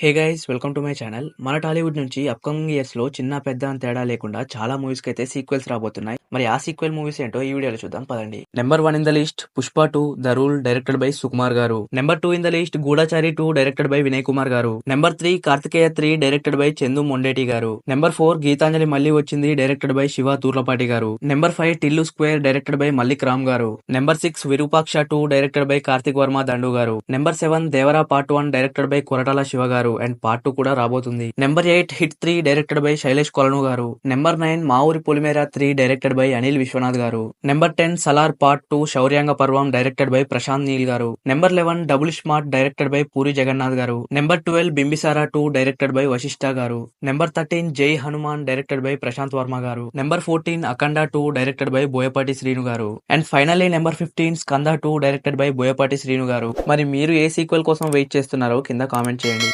Hey guys welcome to my channel. మన టాలీవుడ్ నుంచి upcoming years లో చిన్న పెద్ద అని తేడా లేకుండా చాలా మూవీస్ కి అయితే సీక్వెల్స్ రాబోతున్నాయి. మరి ఆ సీక్వెల్ మూవీస్ ఏంటో ఈ వీడియోలో చూద్దాం పదండి. Number 1 in the list Pushpa 2 the rule directed by Sukumar గారు. Number 2 in the list Goodachari 2 directed by Vinay Kumar గారు. Number 3 Karthikeya 3 directed by Chandu Mondeti గారు. నెంబర్ 4 గీతాంజలి మళ్ళీ వచ్చింది డైరెక్టెడ్ బై శివ తూర్లపాటి గారు. Number 5 Tillu Square directed by Mallik Ram గారు. Number 6 Virupaksha 2 directed by Karthik Varma Dandu గారు. Number 7 Devara part 1 directed by Koratala Siva గారు and part 2 కూడా రాబోతుంది. Number 8 Hit 3 directed by Sailesh Kolanu గారు. Number 9 Maa Oori Polimera 3 directed by Anil Viswanath గారు. నెంబర్ 10 సలార్ పార్ట్ 2 శౌర్యాంగ పర్వం డైరెక్టెడ్ బై ప్రశాంత్ నీల్ గారు. Number 11 Double Smart directed by Puri Jagannadh గారు. Number 12 Bimbisara 2 directed by Vassishta గారు. Number 13 Jai Hanuman directed by Prasanth Varma గారు. Number 14 Akhanda 2 directed by Boyapati Srinu గారు. And finally number 15 Skanda 2 directed by Boyapati Srinu గారు. మరి మీరు ఏ సీక్వెల్ కోసం వెయిట్ చేస్తున్నారో కింద కామెంట్ చేయండి.